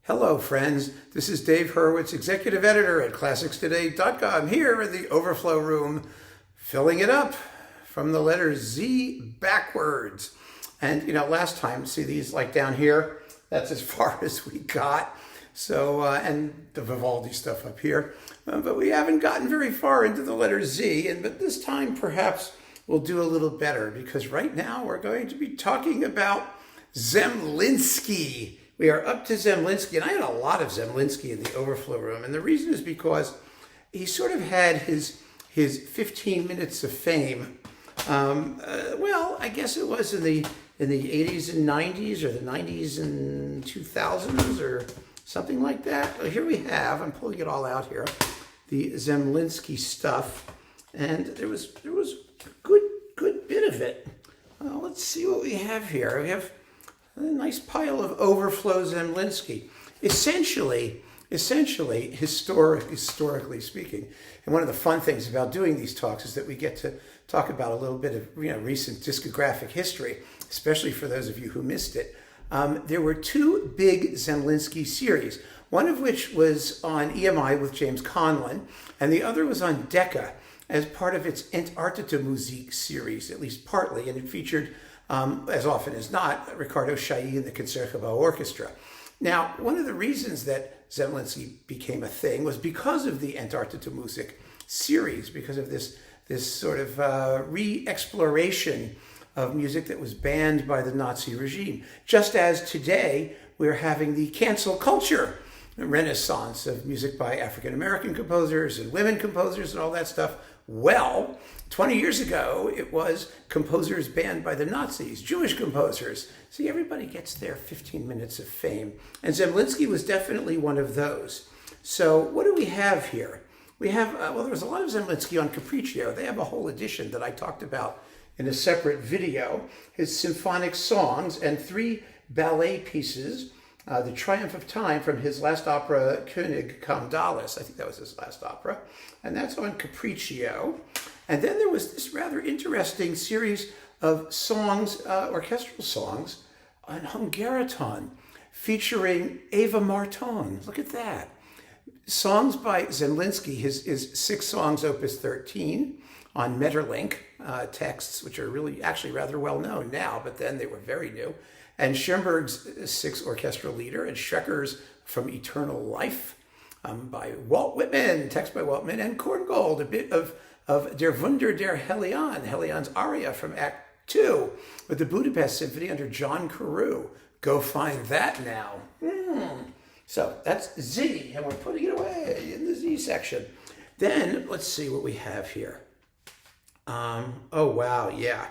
Hello, friends. This is Dave Hurwitz, executive editor at ClassicsToday.com, here in the Overflow room, filling it up from the letter Z backwards. And, last time, see these like down here? That's as far as we got. So, and the Vivaldi stuff up here. But we haven't gotten very far into the letter Z. But this time, perhaps, we'll do a little better, because right now we're going to be talking about Zemlinsky. We are up to Zemlinsky, and I had a lot of Zemlinsky in the Overflow room, and the reason is because he sort of had his 15 minutes of fame. Well, I guess it was in the 80s and 90s, or the 90s and 2000s, or something like that. Here we have, I'm pulling it all out here, the Zemlinsky stuff, and there was a good bit of it. Well, let's see what we have here. We have a nice pile of Overflow Zemlinsky. Essentially, historically speaking, and one of the fun things about doing these talks is that we get to talk about a little bit of recent discographic history, especially for those of you who missed it. There were two big Zemlinsky series, one of which was on EMI with James Conlon, and the other was on Decca as part of its Antarctica Musik series, at least partly, and it featured as often as not, Ricardo Chailly and the Concertgebouw Orchestra. Now, one of the reasons that Zemlinsky became a thing was because of the Antarctica Musik series, because of this sort of re-exploration of music that was banned by the Nazi regime. Just as today, we're having the cancel culture renaissance of music by African-American composers and women composers and all that stuff. Well, 20 years ago, it was composers banned by the Nazis, Jewish composers. See, everybody gets their 15 minutes of fame. And Zemlinsky was definitely one of those. So what do we have here? We have, well, there was a lot of Zemlinsky on Capriccio. They have a whole edition that I talked about in a separate video. His symphonic songs and 3 ballet pieces, The Triumph of Time from his last opera, König kam Dallas. I think that was his last opera. And that's on Capriccio. And then there was this rather interesting series of songs, orchestral songs, on Hungariton, featuring Eva Marton. Look at that. Songs by Zemlinsky, his 6 songs, Opus 13, on Metterlink, texts, which are really actually rather well known now, but then they were very new. And Schoenberg's 6 orchestral leader, and Schrecker's From Eternal Life, by Walt Whitman, text by Walt Whitman, and Korngold, a bit of Der Wunder der Hellion, Hellion's aria from Act 2, with the Budapest Symphony under John Carew. Go find that now. So that's Z, and we're putting it away in the Z section. Then let's see what we have here. Oh, wow, yeah.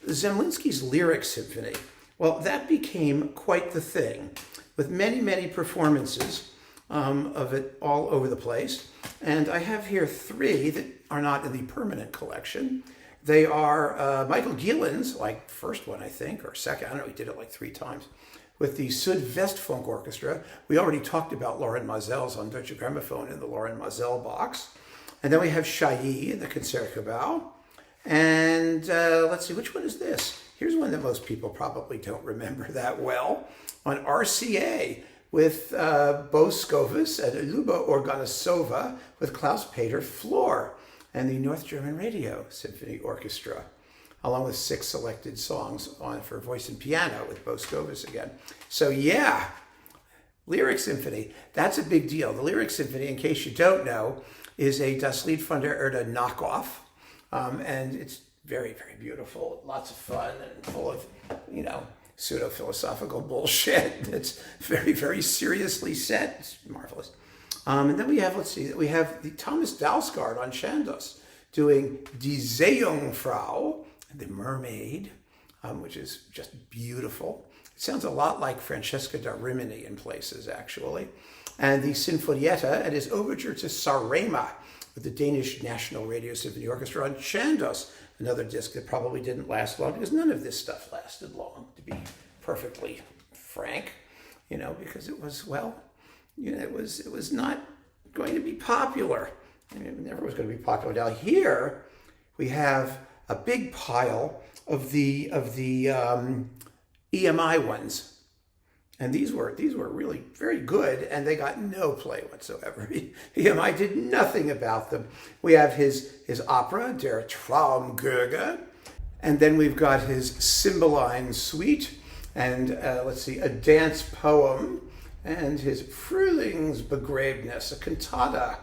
Zemlinsky's Lyric Symphony. Well, that became quite the thing, with many, many performances of it all over the place. And I have here 3 that are not in the permanent collection. They are Michael Gielen's, like first one, I think, or second. I don't know, he did it like 3 times, with the Südwestfunk Orchestra. We already talked about Loren Maazel's on Deutsche Grammophon in the Loren Maazel box. And then we have Chailly in the Concertgebouw. And let's see, which one is this? Here's one that most people probably don't remember that well, on RCA, with Bo Skovis and Luba Organasova, with Klaus-Peter Flor and the North German Radio Symphony Orchestra, along with 6 selected songs for voice and piano with Bo Skovis again. So yeah, Lyric Symphony, that's a big deal. The Lyric Symphony, in case you don't know, is a Das Lied von der Erde knockoff, and it's very, very beautiful, lots of fun, and full of, pseudo-philosophical bullshit. It's very, very seriously set. It's marvelous. And then we have, we have the Thomas Dalsgaard on Chandos doing Die Seejungfrau, the Mermaid, which is just beautiful. It sounds a lot like Francesca da Rimini in places, actually. And the Sinfonietta and his overture to Sarema with the Danish National Radio Symphony Orchestra on Chandos, another disc that probably didn't last long, because none of this stuff lasted long, to be perfectly frank, because it was, it was not going to be popular. It never was going to be popular. Now here we have a big pile of the EMI ones. And these were really very good, and they got no play whatsoever. EMI did nothing about them. We have his opera, Der Traumgöge, and then we've got his Cymbeline Suite, and let's see, a dance poem, and his Frühlingsbegräbnis, a cantata,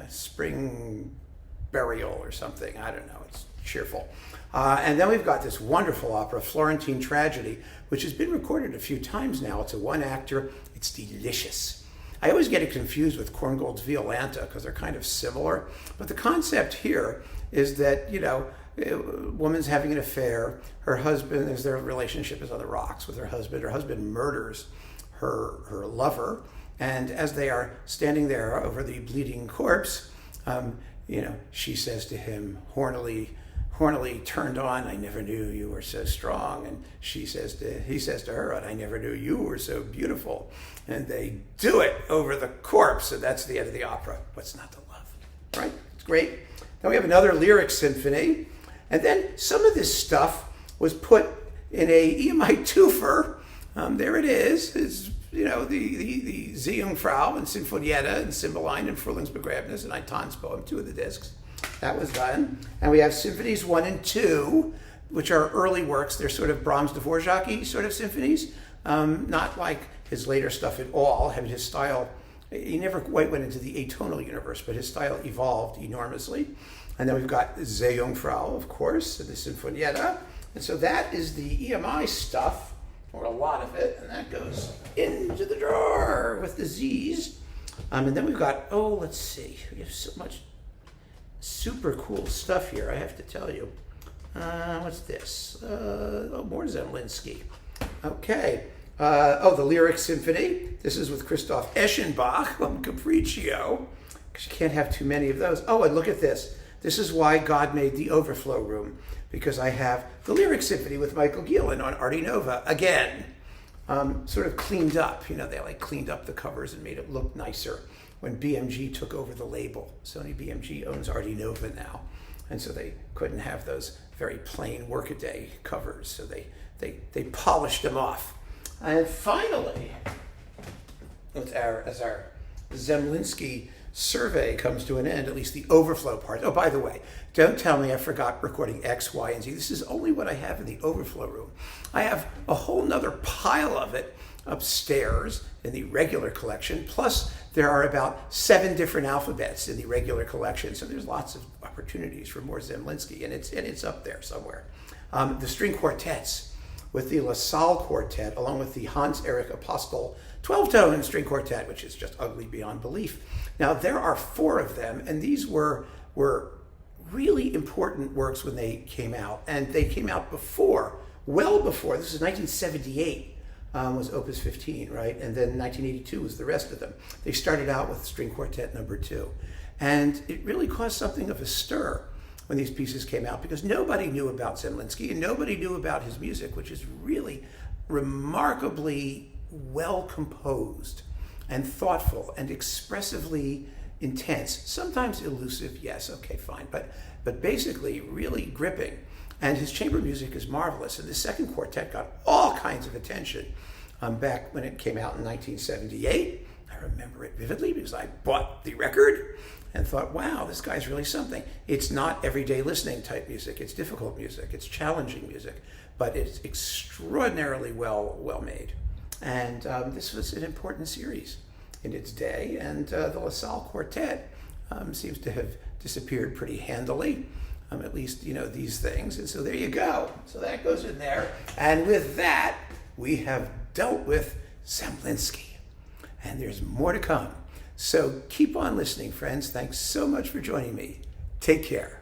spring burial or something. I don't know. It's cheerful. And then we've got this wonderful opera, Florentine Tragedy, which has been recorded a few times now. It's a one actor. It's delicious. I always get it confused with Korngold's Violanta because they're kind of similar. But the concept here is that, a woman's having an affair. Her husband, their relationship is on the rocks with her husband. Her husband murders her lover. And as they are standing there over the bleeding corpse, she says to him, hornily turned on, "I never knew you were so strong." And he says to her, "And I never knew you were so beautiful." And they do it over the corpse, and that's the end of the opera. What's not to love, right? It's great. Then we have another lyric symphony. And then some of this stuff was put in a EMI twofer. There it is. It's, the Seejungfrau and Sinfonietta and Cymbeline and Frühlingsbegräbnis and ein Tanzpoem, 2 of the discs. That was done. And we have Symphonies 1 and 2, which are early works. They're sort of Brahms Dvorak-y sort of symphonies, not like his later stuff at all. I mean, his style, he never quite went into the atonal universe, but his style evolved enormously. And then we've got Seejungfrau, of course, the Sinfonietta. And so that is the EMI stuff, or a lot of it, and that goes into the drawer with the Z's. And then we've got, let's see, we have so much super cool stuff here, I have to tell you. What's this? More Zemlinsky. Okay. The Lyric Symphony. This is with Christoph Eschenbach on Capriccio, because you can't have too many of those. And look at this. This is why God made the Overflow room, because I have the Lyric Symphony with Michael Gielan on Arte Nova again, sort of cleaned up. They cleaned up the covers and made it look nicer when BMG took over the label. Sony BMG owns Arte Nova now, and so they couldn't have those very plain Workaday covers, so they polished them off. And finally, as our Zemlinsky survey comes to an end, at least the Overflow part. Oh, by the way, don't tell me I forgot recording X, Y, and Z. This is only what I have in the Overflow room. I have a whole nother pile of it upstairs in the regular collection, plus there are about 7 different alphabets in the regular collection, so there's lots of opportunities for more Zemlinsky, and it's up there somewhere. The string quartets with the La Salle Quartet, along with the Hans-Erich Apostel 12-tone string quartet, which is just ugly beyond belief. Now, there are 4 of them, and these were really important works when they came out, and they came out well before, this is 1978, was Opus 15, right? And then 1982 was the rest of them. They started out with string quartet number 2, and it really caused something of a stir when these pieces came out, because nobody knew about Zemlinsky, and nobody knew about his music, which is really remarkably well composed and thoughtful and expressively intense, sometimes elusive, yes, okay, fine, but basically really gripping. And his chamber music is marvelous. And the second quartet got all kinds of attention back when it came out in 1978. I remember it vividly because I bought the record and thought, wow, this guy's really something. It's not everyday listening type music. It's difficult music. It's challenging music, but it's extraordinarily well made. And this was an important series in its day. And the La Salle Quartet seems to have disappeared pretty handily. At least, these things. And so there you go. So that goes in there. And with that, we have dealt with Zemlinsky. And there's more to come. So keep on listening, friends. Thanks so much for joining me. Take care.